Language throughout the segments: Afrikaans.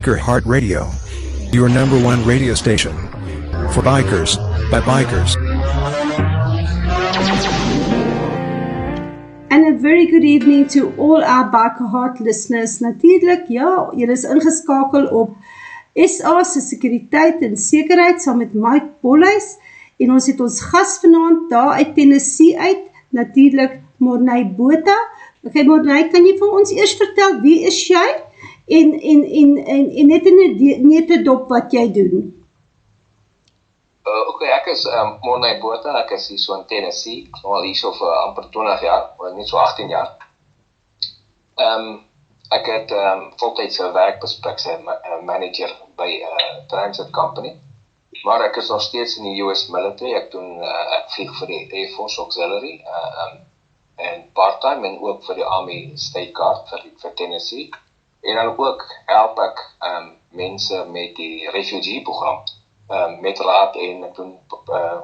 Biker Heart Radio, your number one radio station for bikers, by bikers. And a very good evening to all our Biker Heart listeners. Natuurlijk, ja, julle is ingeskakel op SA se sekuriteit en sekerheid saam met Mike Bolhuis. En ons het ons gas vanaand daar uit Tennessee uit, natuurlijk Morney Botha. Okay, Morney, kan jy vir ons eers vertel wie is jy en net in 'n netedop wat jy doen? Okay, ek is Morney Botha, ek is hier so in Tennessee, ek is al hier so vir amper 20 jaar, maar net so 18 jaar. Ek het voltydse werk as manager by Transit Company, maar ek is nog steeds in die US military, ek vlieg vir die Air Force Auxiliary, en part-time en ook vir die Army State Guard vir Tennessee, en dan ook help ek mense met die refugee program, met raad en ek doen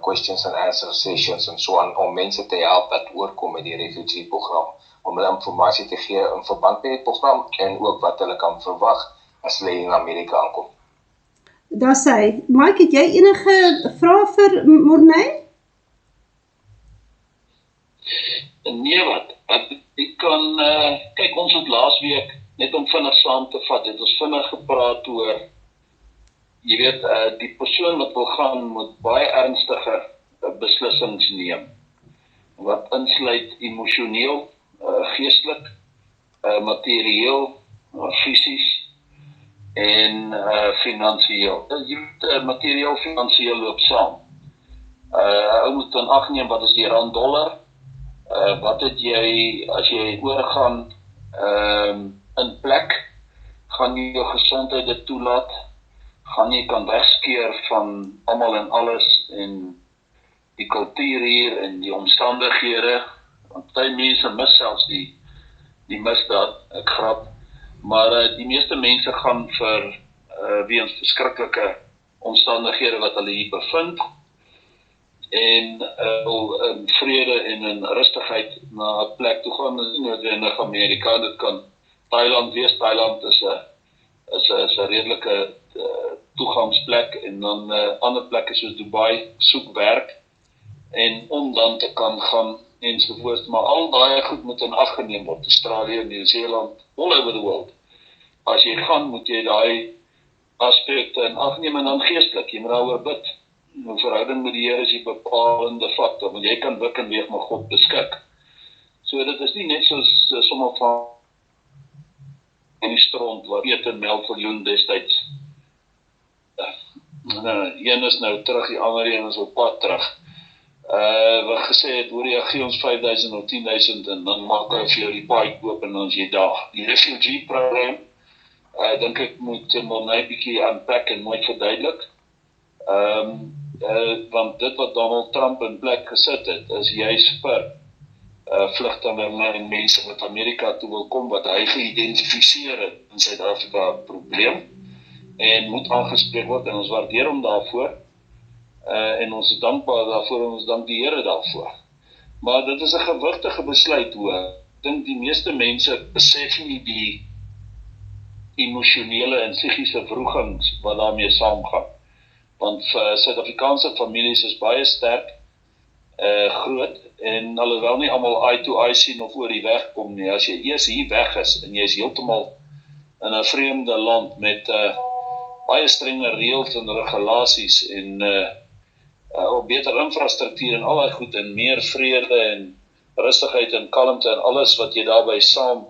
questions and answer sessions en so aan, om mense te help wat oorkom met die refugee program, om hulle informasie te gee in verband met die program en ook wat hulle kan verwag as hulle in Amerika aankom. Daar sê, Mike, het jy enige vrae vir Morney? Nee wat, ek kan, kyk ons het laas week, net om vinnig saam te vat, het ons vinnig gepraat oor, jy weet, die persoon wat wil gaan moet baie ernstige beslissings neem, wat insluit emosioneel, geestelik, materieel, fisies en finansieel. Jy weet, materieel, finansieel loop saam. Ou moet in ag neem wat is die rand-dollar, wat het jy, as jy oorgaan in plek, gaan jy jou gesondheid dit toelaat, gaan jy kan wegskeer van almal en alles en die kultuur hier en die omstandighede, want baie mense mis selfs die misdaad, ek grap, maar die meeste mense gaan vir weens verskriklike omstandighede wat hulle hier bevind en vrede en in rustigheid na 'n plek toe gaan, is nie noodwendig Amerika, dit kan Thailand wees. Thailand is 'n redelike toegangsplek en dan ander plekke soos Dubai soek werk en om dan te kan gaan ensovoorts, maar al daai goed moet in ag geneem word, Australië, Nieu-Seeland, all over the world. As jy gaan, moet jy daai aspekte in ag neem en dan geestelik, jy moet daaroor bid. Nou verhouding met die Here is die bepalende faktor, want jy kan wik en weeg, maar God beskik. So dit is nie net soos sommige van die stront wat eet en melk miljoen destyds. Een is nou terug, die ander een is op pad terug. Wat gesê het, hoor jy, gee ons 5.000 of 10.000 en dan maak hy vir jou die paai oop en dan is jy daar. Die refugee program, dink ek moet Morney bietjie unpack en mooi verduidelik. Want dit wat Donald Trump in plek gesit het, is juist vir vlugtelinge en mense wat Amerika toe wil kom, wat hy geïdentifiseer het in Suid-Afrika probleem, en moet aangespreek word, en ons waardeer hom daarvoor, en ons is dankbaar daarvoor, en ons dank die Here daarvoor. Maar dit is 'n gewigtige besluit hoor. Ek dink die meeste mense besef nie die emosionele en psigiese wrogings wat daarmee saamgaan. Want Suid-Afrikaanse families is baie sterk, groot, en alhoewel nie almal eye to eye sien of oor die weg kom nie, as jy eers hier weg is, en jy is heeltemal in 'n vreemde land met baie strenge reëls en regulasies en beter infrastruktuur en al daai goed en meer vrede en rustigheid en kalmte en alles wat jy daarbey saam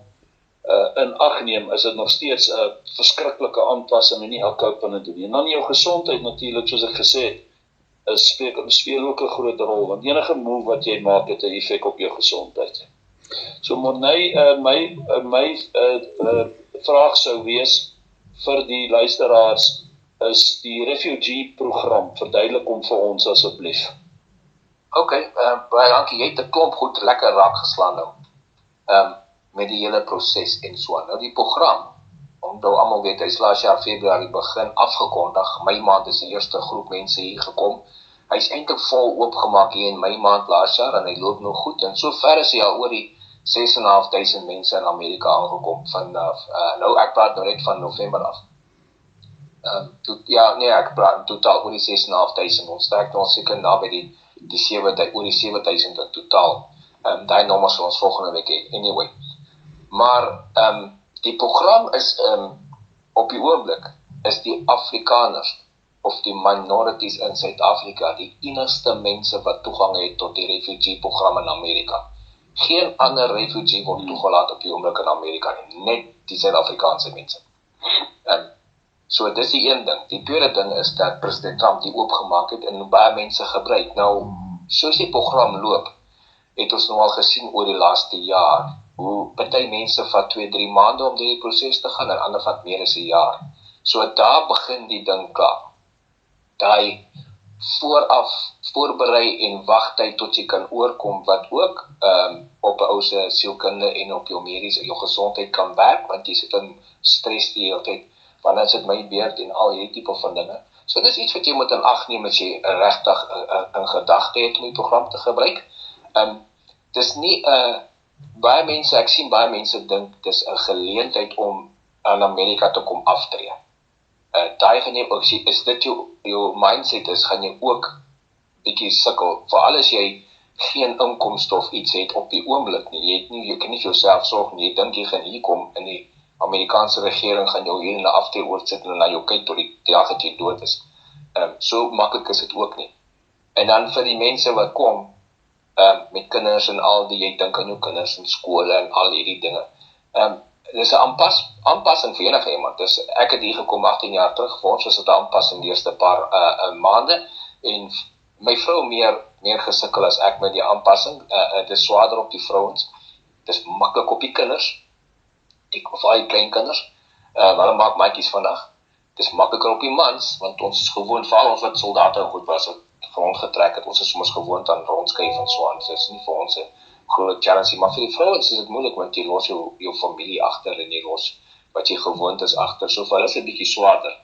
in ag neem, is dit nog steeds 'n verskriklike aanpassing en nie elke ou kan dit doen nie. En dan jou gesondheid natuurlik, soos ek gesê het, speel ook 'n groot rol, want enige move wat jy maak het 'n effek op jou gesondheid. So Morney, my vraag sou wees vir die luisteraars, is die refugee program, verduidelik hom vir ons asseblief. Okay, baie dankie, jy het 'n klomp goed lekker raak geslaan nou, met die hele proses en so aan. Nou die program, omdat almal weet, hy is laas jaar Februarie begin afgekondig, Mei maand is die eerste groep mense hier gekom, hy is eintlik vol oopgemaak hier in Mei maand laas jaar, en hy loop nog goed, en so ver is hy al oor die 6.500 mense in Amerika aangekom, nou ek praat nou net van November af. Ek praat totaal oor die 6.500. Ons sterk nou seker naby die 7.000, oor die 7.000 in totaal. Daai nommers sal ons volgende week hê. Anyway. Maar die program is op die oomblik is die Afrikaners of die minorities in Suid-Afrika die enigste mense wat toegang het tot die refugee program in Amerika. Geen ander refugee word toegelaat op die oomblik in Amerika nie, net die Suid-Afrikaanse mense. So dis die een ding. Die tweede ding is dat president Trump die oopgemaak het en baie mense gebruik. Nou, soos die program loop, het ons nou al gesien oor die laaste jaar, hoe party mense vat 2-3 maande om die proses te gaan en ander vat meer as 'n jaar. So daar begin die ding klaar. Daai voorberei en wagtyd tot jy kan oorkom wat ook op 'n ou se sielkunde en op jou mediese, jou gesondheid kan werk, want jy sit in stres die hele tyd. Wanneer is dit my beurt en al hierdie tipe van dinge. So dis iets wat jy moet in ag neem as jy regtig in gedagte het om die program te gebruik. Dis nie baie mense, ek sien baie mense dink dis 'n geleentheid om aan Amerika te kom aftree. Daai gaan jy ook sien, is dit jou mindset is, gaan jy ook bietjie sukkel, veral as jy geen inkomste of iets het op die oomblik nie. Jy kan nie vir jouself sorg nie, jy dink jy gaan hier kom in die Amerikaanse regering gaan jou hier in 'n aftree oorsit en na jou kyk tot die dag dat jy dood is. So maklik is dit ook nie. En dan vir die mense wat kom, met kinders en al die, jy dink aan jou kinders in skole en al hierdie dinge. Dis 'n aanpassing vir enige iemand. Dus ek het hier gekom 18 jaar terug, vir ons was dit 'n aanpassing die eerste paar maande, en my vrou meer gesukkel as ek met die aanpassing. Dit is swaarder op die vrouens. Dit is maklik op die kinders, of die kleinkinders, hulle maak maatjies vandag. Dit is makliker op die mans, want ons is gewoon, veral ons wat soldate en goed was, wat grond getrek het, ons is soms gewoond aan rondskuif en so aan. Dit is nie vir ons 'n groot challenge, maar vir die vrouens is dit moeilik, want jy los jou familie agter en jy los wat jy gewoond is agter. So vir hulle is dit 'n bietjie swaarder.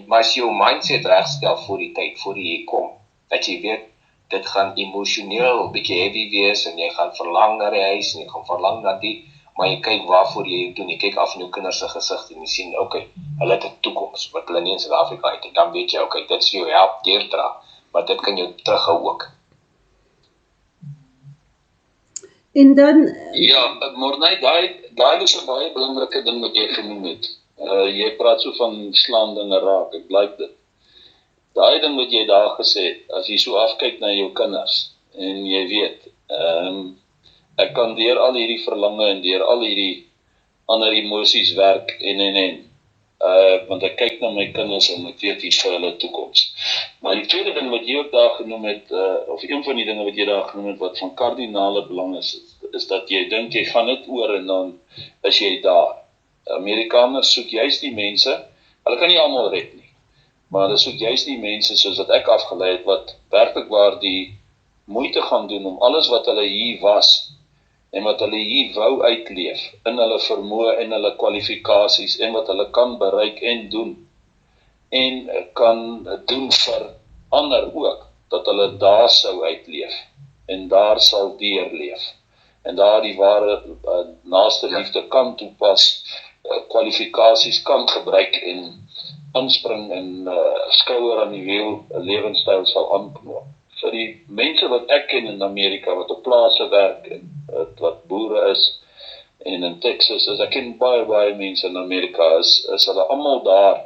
Maar as jy jou mindset regstel voor die tyd, voor jy kom, dat jy weet, dit gaan emosioneel 'n bietjie heavy wees, en jy gaan verlang na die huis, en jy gaan verlang na die, maar jy kyk waarvoor jy dit doen, jy kyk af in jou kinders se gesig en jy sien, okay, hulle het 'n toekoms wat hulle nie in Suid-Afrika het, en dan weet jy, okay, dit sal jou help deurdra, maar dit kan jou terughou ook. En dan... Ja, Morney, daai is 'n baie belangrike ding wat jy genoem het. Jy praat so van slaan dinge raak, ek blyk dit. Daai ding wat jy daar gesê het, as jy so afkyk na jou kinders, en jy weet, ek kan deur al hierdie verlange en deur al hierdie ander emosies werk en want ek kyk na my kinders en ek weet iets vir hulle toekoms. Maar die tweede ding wat jy ook daar genoem het, of een van die dinge wat jy daar genoem het, wat van kardinale belang is dat jy dink jy gaan dit oor en dan is jy daar. Amerikaners soek juist die mense, hulle kan nie almal red nie, maar hulle soek juist die mense soos wat ek afgelei het, wat werklik waar die moeite gaan doen om alles wat hulle hier was, en wat hulle hier wou uitleef, in hulle vermoë en hulle kwalifikasies, en wat hulle kan bereik en doen, en kan doen vir ander ook, dat hulle daar sou uitleef, en daar sal deurleef, en daar die ware naaste liefde kan toepas, kwalifikasies kan gebruik, en inspring en skouer aan die wiel, 'n lewenstyl sal aanknoop. Vir die mense wat ek ken in Amerika, wat op plase werk, en wat boere is, en in Texas, ek ken baie mense in Amerika, is hulle almal daar,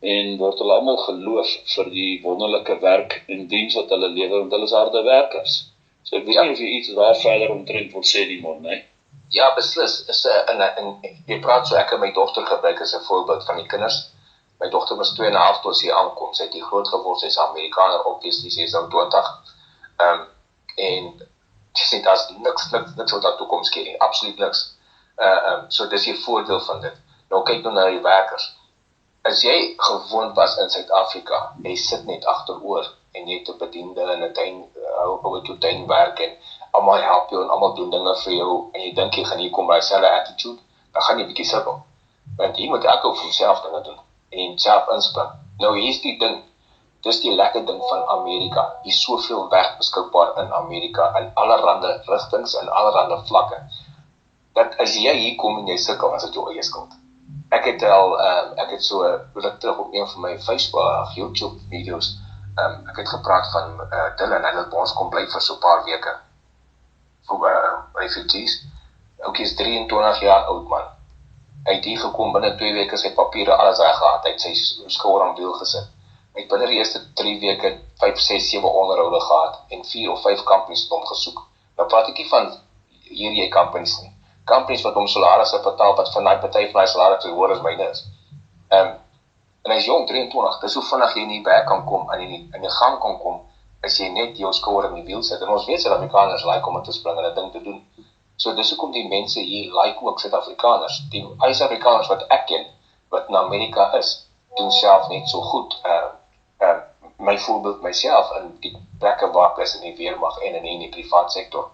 en word hulle almal geloof vir die wonderlike werk en diens wat hulle lewe, want hulle is harde werkers. So ek weet nie of jy iets daar verder omtrent wil sê die man, nee? Ja, beslis. Jy praat so, ek en my dogter gebruik as 'n voorbeeld van die kinders. My dogter was 2,5 toe sy aankom. Sy het hier groot geword, sy is Amerikaner, obviously, sy is nou 20. En sy sê, daar is niks wat daar toekoms keer nie, absoluut niks. So dis die voordeel van dit. Nou kyk nou na die werkers. As jy gewoond was in Suid-Afrika, jy sit net agteroor, en jy het 'n bediende in 'n tuin, op jou tuin werk, en almal help jou, en almal doen dinge vir jou, en jy dink jy gaan hier kom by dieselfde attitude, dan gaan jy bietjie sukkel. Want jy moet elke vir homself dinge doen, en self inspring. Nou hier is die ding, dis die lekker ding van Amerika, hier is soveel werk beskikbaar in Amerika, in allerhande rigtings, en allerhande vlakke, dat as jy hier kom en jy sukkel, is dit jou eie skuld. ek het so terug op een van my Facebook, YouTube video's, ek het gepraat van Dylan, hy het by ons kom bly vir so 'n paar weke, vir refugees. Ook is 23 jaar oud man. Hy het hier gekom binne 2 weke, sy papiere alles reg gehad, hy het sy skouer aan wiel gesit. Hy het binne die eerste 3 weke 5, 6, 7 onderhoude gehad en 4 of 5 companies het hom gesoek. Nou praat ek nie van hierdie companies nie. Companies wat hom salarisse betaal wat van daai party van daai salarisse hoor as myne is. En hy is jong, 23, dis hoe vinnig jy in die werk kan kom, in die gang kan kom, as jy net jou skouer in die wiel sit. En ons weet Suid-Afrikaners like om te spring en 'n ding te doen. So dis hoekom die mense hier like ook Suid-Afrikaners. Die Suid-Afrikaners wat ek ken, wat in Amerika is, doen self net so goed. My voorbeeld myself in die plekke waar ek is in die weermag en in die privaat sektor.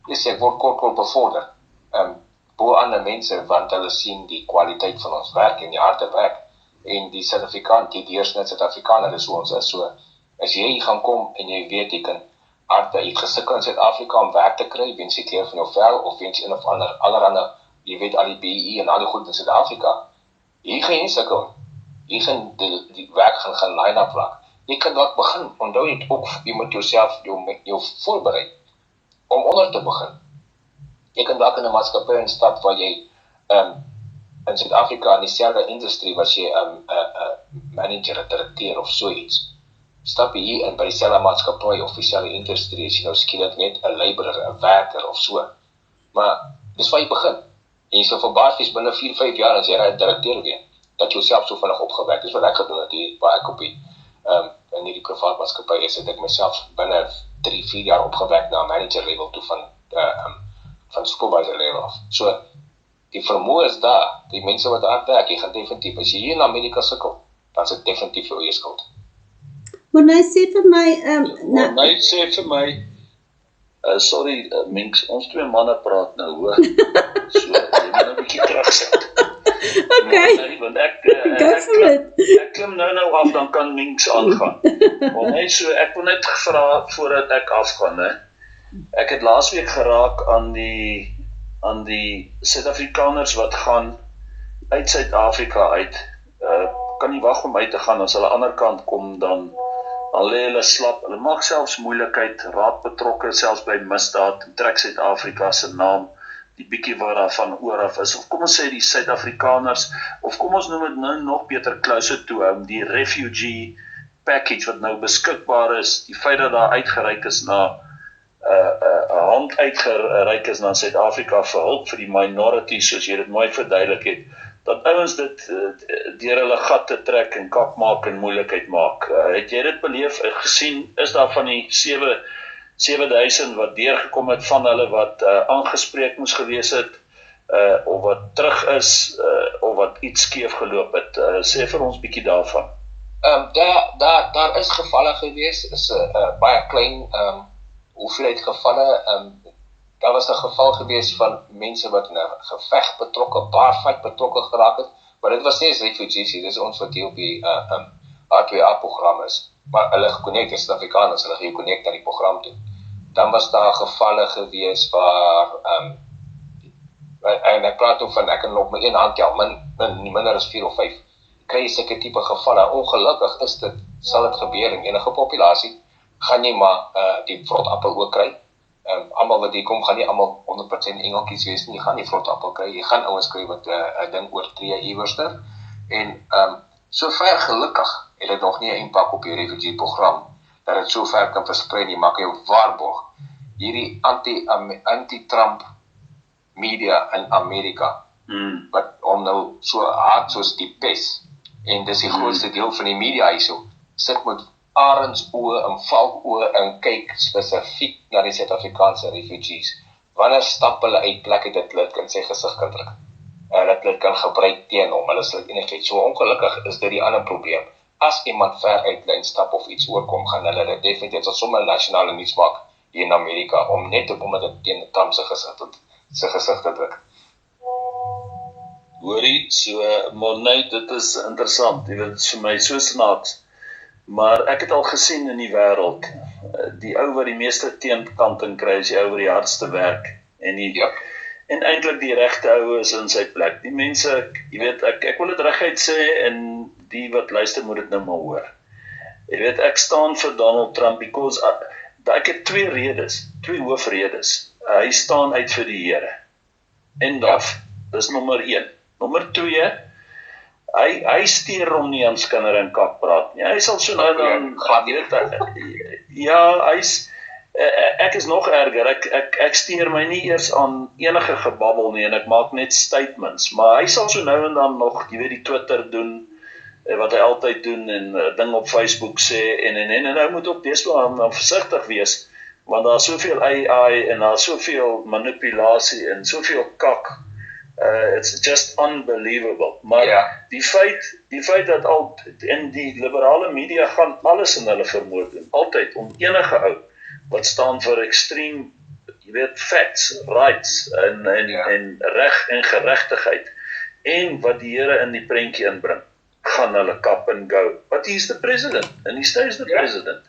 Ek word kort bevorder. Bo ander mense, want hulle sien die kwaliteit van ons werk en die harde werk. En die Suid-Afrikaan, die deursnit Suid-Afrikaner is hoe ons is. So, as jy gaan kom en jy weet jy kan jy het gesukkel in Suid-Afrika om werk te kry, wens die kleur van jou vel, of wens een of ander, allerhande, jy weet al die BE en al die goed in Suid-Afrika, hier gaan jy nie sukkel. Hier gaan die werk gaan line-up raak. Jy kan dalk begin, onthou jy ook, jy moet jou voorberei, om onder te begin. Jy kan dalk in 'n maatskappy instap waar jy, in Suid-Afrika, in dieselfde industrie, was jy manager, 'n direkteur of so iets. Stap jy hier in by dieselfde maatskappy of dieselfde industrie, as jy nou skielik net 'n laborer, 'n werker of so. Maar dis waar jy begin. En jy sal verbaas wees binne 4, 5 jaar as jy 'n direkteur weer, dat jy self so vinnig opgewerk. Dis wat ek gedoen het hier, waar ek op in hierdie privaat maatskappy is, het ek myself binne 3, 4 jaar opgewerk na manager level toe van supervisor level af. So, die vermoë is daar, die mense wat hard werk, jy gaan definitief, as jy hier in Amerika sukkel, dan is dit definitief jou eie skuld. Maar nou sê vir my, sorry, Minks, ons 2 manne praat nou, hoor. So, jy moet 'n bietjie terugsit. Okay, Nee, want go for it. Ek klim nou af, dan kan Minks aangaan. Maar net so, ek wil net vra voordat ek afgaan, hè. Ek het laasweek geraak aan die Suid-Afrikaners wat gaan uit Suid-Afrika uit. Kan nie wag om uit te gaan, as hulle aan die ander kant kom, dan lê hulle slap, hulle maak selfs moeilikheid, raak betrokke selfs by misdaad, trek Suid-Afrika se naam, die bietjie wat daarvan oor af is, of kom ons sê die Suid-Afrikaners, of kom ons noem dit nou nog beter klouse toe, die refugee package wat nou beskikbaar is, die feit dat daar uitgereik is na 'n hand uitgereik is na Suid-Afrika vir hulp vir die minorities, soos jy dit mooi verduidelik het, dat ouens dit deur hulle gat te trek en kak maak en moeilikheid maak. Het jy dit beleef, gesien, is daar van die 7,000 wat deurgekom het van hulle wat aangespreek moes gewees het, of wat terug is, of wat iets skeef geloop het. Sê vir ons bietjie daarvan. Daar is gevalle gewees, is baie klein hoeveelheid gevalle. Daar was 'n geval gewees van mense wat in 'n geveg betrokke, baarfight betrokke geraak het, maar dit was nie as refugees, dit is ons wat deel op die H2A-program is, maar hulle geconnect is Suid-Afrikaners, hulle geconnect na die program toe. Dan was daar gevalle gewees waar, en ek praat ook van, ek kan op my een hand tel, minder as 4 of 5, kry jy sulke tipe gevalle. Ongelukkig is dit, sal dit gebeur in enige populasie, gaan jy maar die vrotappel ook kry. Almal wat hier kom, gaan nie almal 100% engeltjies wees nie, jy gaan nie vrotappel kry, jy gaan ouens kry wat 'n ding oortree iewerster. En sover gelukkig het dit nog nie 'n impak op die refugee program, dat dit sover kan versprei nie, maak jou waarborg. Hierdie anti-Trump media in Amerika, wat om nou so hard soos die pes, en dis die grootste deel van die media hierso, sit met arendsoë en valkoë en kyk spesifiek na die Suid-Afrikaanse refugees. Wanneer stap hulle uit plekke dat hulle in sy gesig kan druk? Dat hulle kan gebruik teen hom, hulle sal enigiets. So ongelukkig is dit die ander probleem. As iemand ver uit lyn stap of iets oorkom, gaan hulle dit definitief as sommer nasionale nuus maak hier in Amerika, om net om dit teen Trump se gesig te druk. Hoorie, so, maar nee, dit is interessant, dit is vir my so snaaks. Maar ek het al gesien in die wêreld, die ou wat die meeste teenkanting kry, is die ou wat die hardste werk. En en eintlik die regte ou is in sy plek. Die mense, jy weet, ek wil dit reguit sê en die wat luister moet dit nou maar hoor. Jy weet, ek staan vir Donald Trump because ek het twee hoofredes. Hy staan uit vir die Here. End of. Dis nommer 1. Nommer 2, hy steur hom nie aan skinder en kak praat nie. Hy sal so nou dan ja, ek is nog erger. Ek steur my nie eers aan enige gebabbel nie en ek maak net statements, maar hy sal so nou en dan nog, jy weet, die Twitter doen wat hy altyd doen en ding op Facebook sê en hy moet ook deesdae versigtig wees want daar is soveel AI en daar is soveel manipulasie en soveel kak. It's just unbelievable. Maar die feit dat in die liberale media gaan alles in hulle vermoed doen, altyd om enige ou wat staan vir extreme, jy weet, facts, rights en reg en geregtigheid en wat die Here in die prentjie inbring, gaan hulle kap en go. But he's the president and he stays the president.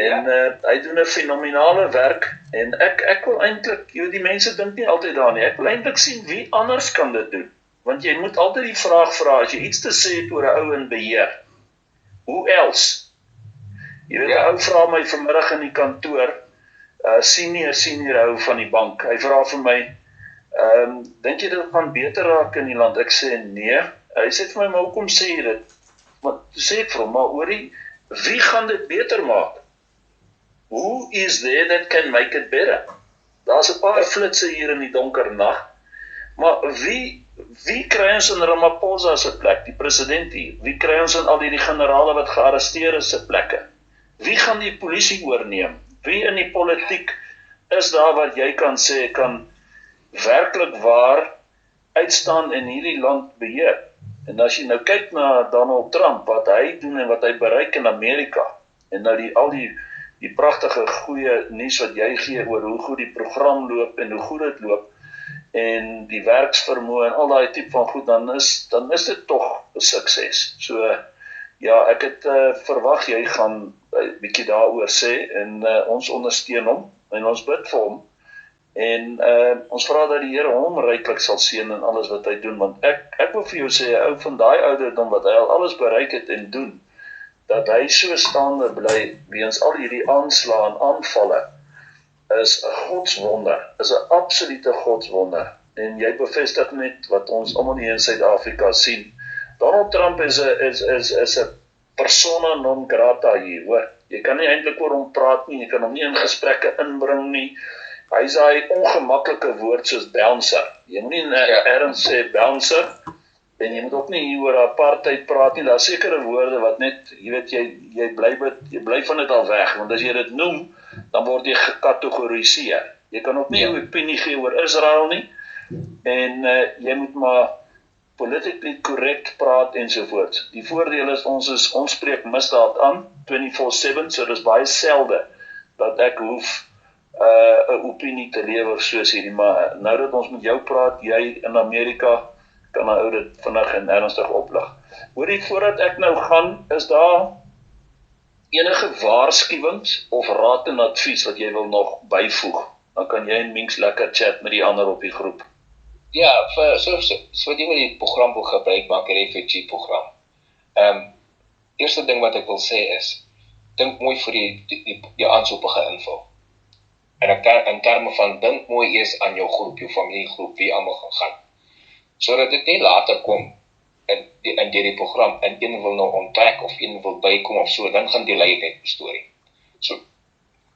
En hy doen 'n fenominale werk en ek wil eintlik, jy weet, die mense dink nie altyd daaraan nie. Ek wil eintlik sien wie anders kan dit doen. Want jy moet altyd die vraag vra as jy iets te sê het oor 'n ou in beheer. Who else? Jy weet, 'n ou vra my vanmiddag in die kantoor, senior ou van die bank. Hy vra vir my, dink jy dit gaan beter raak in die land? Ek sê nee. Hy sê vir my, maar hoekom sê jy dit? Maar sê ek vir hom, maar hoorie, wie gaan dit beter maak? Who is there that can make it better? Daar's 'n paar flitse hier in die donker nag, maar wie kry ons in Ramaphosa se plek, die president hier? Wie kry ons in al die generale wat gearresteer is se plekke? Wie gaan die polisie oorneem? Wie in die politiek is daar wat jy kan sê, kan werklik waar uitstaan in hierdie land beheer? En as jy nou kyk na Donald Trump, wat hy doen en wat hy bereik in Amerika, en nou al die pragtige goeie nuus wat jy gee oor hoe goed die program loop en hoe goed dit loop, en die werksvermoë en al daai tipe van goed, dan is dit tog 'n sukses. So, ja, ek het verwag jy gaan 'n bietjie daaroor sê, en ons ondersteun hom, en ons bid vir hom, en ons vra dat die Here hom ryklik sal seën in alles wat hy doen, want ek wil vir jou sê, 'n ou van daai ouderdom wat hy al alles bereik het en doen, dat hy so staande bly weens al hierdie aanslae en aanvalle, is 'n godswonder, is 'n absolute godswonder. En jy bevestig net wat ons almal hier in Suid-Afrika sien. Donald Trump is 'n persona non grata hier, hoor. Jy kan nie eintlik oor hom praat nie, jy kan hom nie in gesprekke inbring nie. Hy sê hy ongemaklike woord soos bouncer. Jy moet nie ergens sê bouncer, en jy moet ook nie hier oor apartheid praat nie. Daar is sekere woorde wat net, jy weet, jy bly van dit al weg, want as jy dit noem, dan word jy gekategoriseer. Jy kan ook nie 'n opinie gee oor Israel nie, en jy moet maar politically correct praat ensovoorts. Die voordeel is, ons spreek misdaad aan, 24/7, so dis baie selde, dat ek hoef 'n opinie te lewer soos hierdie, maar nou dat ons met jou praat, jy in Amerika, kan nou dit vinnig en ernstig oplig. Hoorie, voordat ek nou gaan, is daar enige waarskuwings of raad en advies wat jy wil nog byvoeg? Dan kan jy en Minks lekker chat met die ander op die groep. Ja, so die wat die program wil gebruik maak, die refugee program. Eerste ding wat ek wil sê is, dink mooi vir die aansoekige invul. En in terme van, dink mooi eers aan jou groep, jou familiegroep, wie allemaal gaan. Sodat dit nie later kom in die program, en een wil nou onttrek, of een wil bykom of so, dan gaan die lei net die storie. So,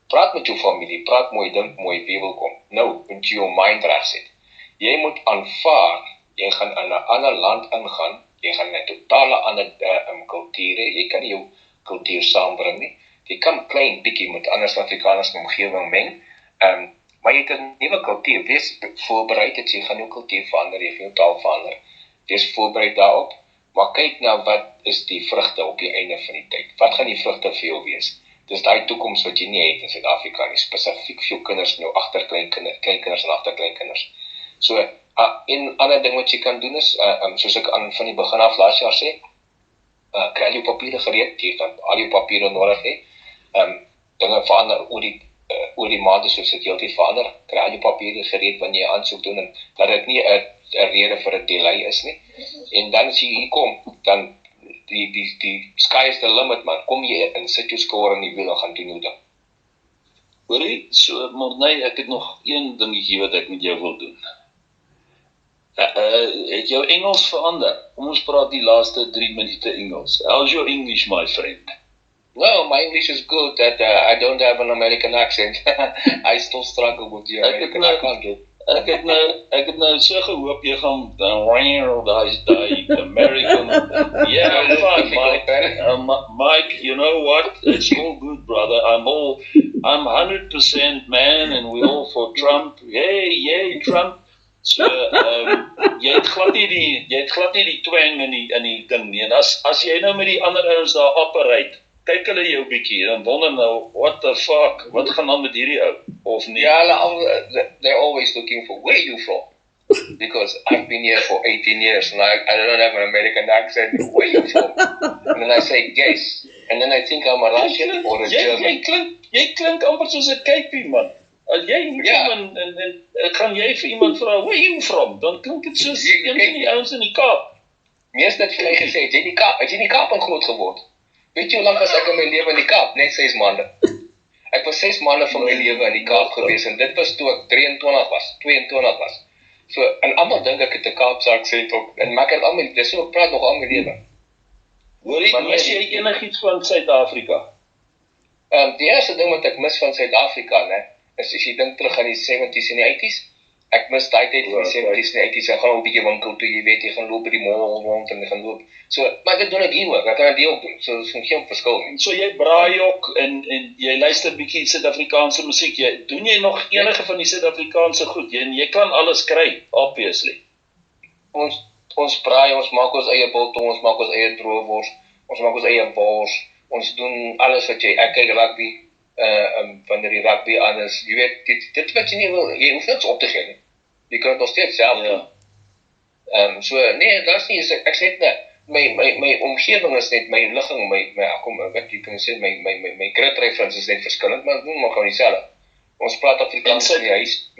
praat met jou familie, praat mooi, dink mooi, wie wil kom. Nou, moet jy jou mind reg sit. Jy moet aanvaar, jy gaan in 'n ander land ingaan, jy gaan in 'n totale ander kulture, jy kan nie jou kultuur saambring nie. Jy kan klein bietjie met ander Suid-Afrikaners omgewing meng, maar jy het 'n nuwe kultuur, wees voorbereid dat jy gaan jou kultuur verander, jy gaan jou taal verander, wees voorbereid daarop, maar kyk na wat is die vrugte op die einde van die tyd, wat gaan die vrugte vir jou wees? Dis daai toekoms wat jy nie het in Suid-Afrika nie, spesifiek vir jou kinders en jou kleinkinders en agterkleinkinders. So, een ander ding wat jy kan doen is, soos ek van die begin af laas jaar sê, kry jou papiere gereed, jy kan al jou papiere nodig hê, dinge verander oor die oor die maand soos dit heeltyd verander, kry jy papiere gereed wanneer jy aansoek doen en dat dit nie 'n rede vir 'n delay is nie. En dan as jy hier kom, dan die sky is the limit man. Kom jy in, sit jou skouer in die wiel en gaan doen jou ding. Hoorie, so Morney, ek het nog een dingetjie wat ek met jou wil doen. Het jou Engels verander? Kom ons praat die laaste 3 minute Engels. How's your English, my friend? No, my English is good. That I don't have an American accent. I still struggle with the American accent. Ek het nou so gehoop jy gaan die American. Yeah, fine, Mike, you know what? It's all good, brother. I'm 100% man and we all for Trump. Yay, Trump. So, jy het glad nie die twang in die ding nie. En as jy nou met die ander ouens daar operate, kyk hulle jou bietjie en wonder nou, what the fuck, wat gaan dan met hierdie ou, of nie? Yeah, they're always looking for, where are you from? Because I've been here for 18 years and I don't have an American accent, where are you from? And then I say, guess. And then I think I'm a Russian or a German. Jy klink amper soos 'n Capie, man. As jy moet en gaan jy vir iemand vra, where are you from? Dan klink dit soos een van die ouens in die Kaap. Mees het vir my gesê, het jy in die Kaap groot geword? Weet jy hoe lang was ek in my lewe in die Kaap? Net 6 maande. Ek was 6 maande van my lewe in die Kaap gewees en dit was toe ek 22 was. So, en almal dink ek het 'n Kaapse aksent ook, en maar ek het almal, dis so ek praat nog al my lewe. Hoorie, mis jy enigiets van Suid-Afrika? Die eerste ding wat ek mis van Suid-Afrika, né, is as jy dink terug aan die 70s en die 80s, ek mis daai tyd van die 70s en die 80s, ek gaan 'n bietjie winkel toe, jy weet, jy gaan loop by die mall rond en jy gaan loop. So, maar dit doen ek hier ook, ek kan dit ook doen, so is geen verskil nie. So jy braai ook en jy luister bietjie Suid-Afrikaanse musiek, doen jy nog enige van die Suid-Afrikaanse goed? Jy kan alles kry, obviously. Ons braai, ons maak ons eie biltong, ons maak ons eie droëwors, ons maak ons eie wors, ons doen alles wat ek kyk rugby, wanneer die rugby aan is, jy weet, dit wat jy nie wil, jy hoef niks op te gee nie. Jy kan het nog steeds self doen. So, nee, dat is nie, ek sê net, my omgeving is net, my ligging, my grid reference is net verskillend, maar doen maar gewoon dieselfde. Ons praat Afrikaans in die huis.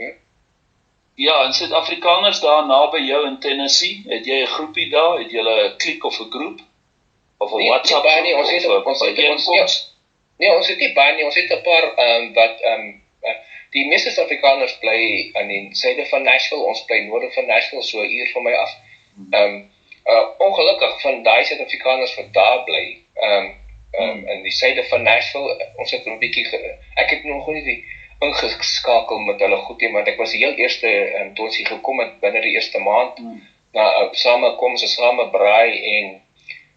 Ja, en Suid-Afrikaners daar naby jou in Tennessee, het jy 'n groepie daar, het jy 'n klik of 'n groep? Of 'n WhatsApp? Nee, ons het nie baie nie, ons het 'n paar, die meeste Suid-Afrikaners bly aan die suide van Nashville, ons bly noorde van Nashville, so 'n uur van my af. Ongelukkig van daai Suid-Afrikaners wat daar bly, in die suide van Nashville, ons het 'n bietjie, ek het nog nie ingeskakel met hulle goed nie, want ek was die heel eerste, toe ons hier gekom het, binne die eerste maand, same braai en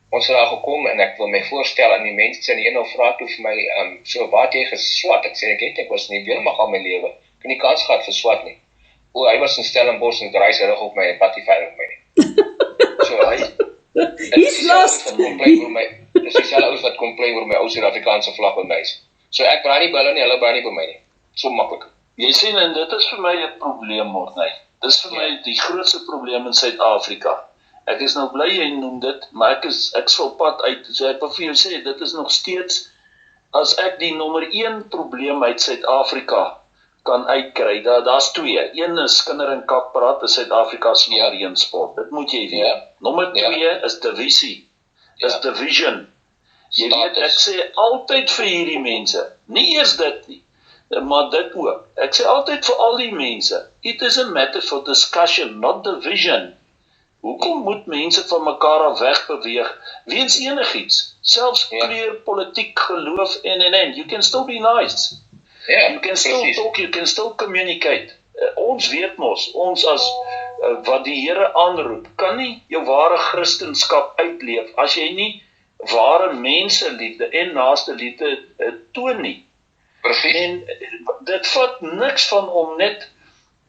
ons het daar gekom en ek wil my voorstel aan die mense en die ene vra toe vir my, so waar het jy geswat? Ek sê, ek was nie weermag al my lewe. Ek het nie kans gehad vir swat nie. Hy was in Stellenbosch en draai sy rug op my en patty veilig op my nie. So He's lost. Dis dieselfde ouens wat kom play oor my ou Suid-Afrikaanse vlag by my. So ek braai nie bulle nie, hulle braai nie by my nie. So maklik. Jy sien, en dit is vir my 'n probleem, Morney. Dit is vir my die grootste probleem in Suid-Afrika. Ek is nou bly jy noem dit, maar ek sal pad uit, so ek wil vir jou sê, dit is nog steeds, as ek die nommer 1 probleem uit Suid-Afrika kan uitkry, daar's 2. Een is skinder en kakpraat, is Suid-Afrika se nommer 1 sport, dit moet jy weet. Nommer 2 is divisie, is division. Jy weet, ek sê altyd vir hierdie mense, nie eers dit nie, maar dit ook. Ek sê altyd vir al die mense, it is a matter for discussion, not division. Hoekom moet mense van mekaar af wegbeweeg, weens enigiets, selfs kleur, politiek, geloof en, you can still be nice. You can still talk, you can still communicate. Ons weet mos, ons as wat die Here aanroep, kan nie jou ware Christenskap uitleef, as jy nie ware menseliefde en naaste liefde toon nie. En dit vat niks van om net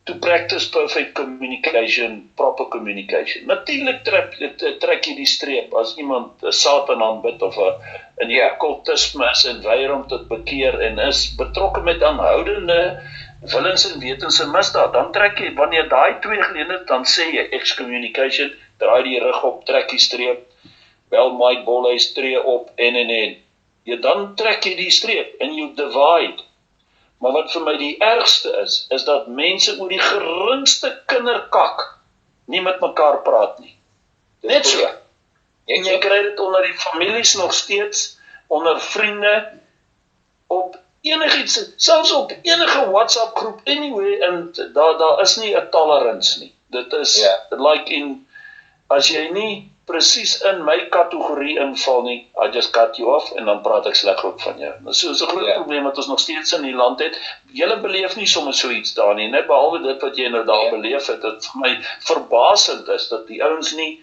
to practice perfect communication, proper communication. Natuurlik trek jy die streep as iemand Satan aanbid of in die occultisme is en weier om tot bekeer en is betrokke met aanhoudende willens en wetens en misdaad. Dan trek jy, wanneer daai 2 geleende, dan sê jy excommunication, draai die rug op, trek die streep, wel Mike Bolhuis tree op en. Dan trek jy die streep en you divide. Maar wat vir my die ergste is dat mense oor die geringste kinderkak nie met mekaar praat nie. Net so. En jy kry dit onder die families nog steeds, onder vriende, op enigiets, selfs op enige WhatsApp groep, anyway, en daar is nie 'n tolerance nie. Dit is, like as jy nie presies in my kategorie inval nie, I just cut you off, en dan praat ek sleg ook van jou. So is 'n groot probleem wat ons nog steeds in die land het. Julle beleef nie sommer so iets daar nie, net behalwe dit wat jy nou daar beleef het, dit vir my verbasend is, dat die ouens nie,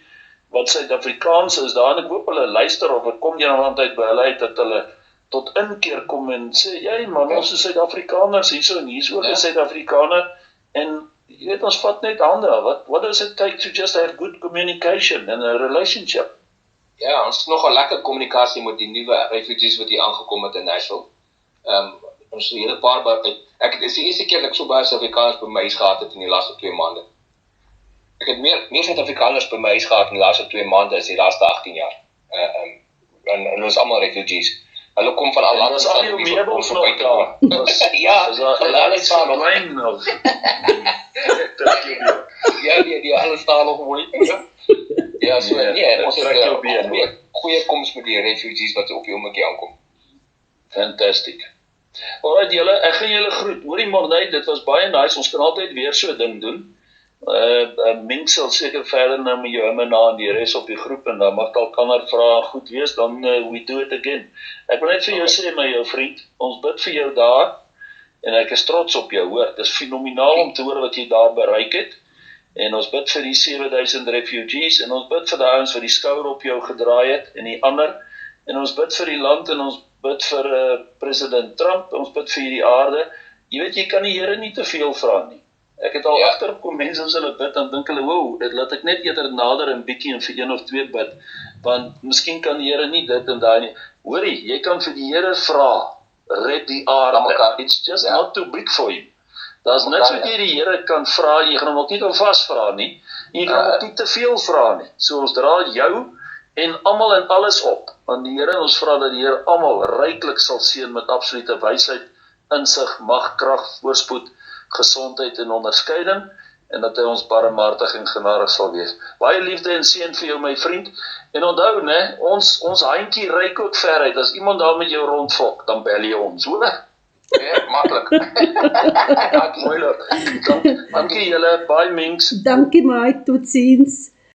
wat Suid-Afrikaans is daar, en ek hoop hulle luister, of ek kom eendag uit by hulle uit, dat hulle tot inkeer kom en sê, jy man, ons is Suid-Afrikaners, hierso en hier's ook 'n Suid-Afrikaner, en jy weet, ons vat net hande, what does it take to just have good communication and a relationship? Ja, ons het nog 'n lekker kommunikasie met die nuwe refugees wat hier aangekom het in Nashville. Ons het hele paar, ek dis die eerste keer dat ek so baie Suid-Afrikaners by my huis gehad het in die laaste 2 maande. Ek het meer Suid-Afrikaners by my huis gehad in die laaste 2 maande as die laaste 18 jaar. En ons almal refugees. Hulle kom van al lande. Dis al die meubels nog daar. Ja, hulle staan online nog. Ja, alles staan nog mooi. Ja, so nee, ons het goeie koms met die refugees wat op die oomblik aankom. Fantastic. Alright julle, ek gaan julle groet. Hoorie Morney, dit was baie nice. Ons kan altyd weer so 'n ding doen. Mink sal seker verder nou met jou na en die res op die groep, en dan mag dalk ander vrae goed wees, dan we do it again. Ek wil net vir jou sê, my jou vriend, ons bid vir jou daar, en ek is trots op jou, hoor. Dit is fenomenaal om te hoor wat jy daar bereik het, en ons bid vir die 7000 refugees, en ons bid vir die ouens wat die skouer op jou gedraai het, en die ander, en ons bid vir die land, en ons bid vir president Trump, ons bid vir die aarde. Jy weet, jy kan die Here nie te veel vra nie. Ek het al agterkom, mense as hulle bid, dan dink hulle, wow, dit laat ek net eerder nader en bietjie en vir 1 of 2 bid, want miskien kan die Here nie dit en daai nie. Hoorie, jy kan vir die Here vra, red die aarde, it's just not too big for him. Daar's niks wat jy die Here kan vra, jy gaan hom ook nie te vas vra nie, jy gaan hom ook nie te veel vra nie. So ons dra jou en almal en alles op, want die Here, ons vra dat die Here almal ryklik sal seën met absolute wysheid, insig, mag, krag, voorspoed, gesondheid en onderskeiding, en dat hy ons barmhartig en genadig sal wees. Baie liefde en seën vir jou, my vriend, en onthou, né, ons handjie reik ook ver uit, as iemand daar met jou rondfok, dan bel jy ons, hoor? Ja, maklik. Moeilik. Dankie julle, baie mense. Dankie Mike, tot ziens.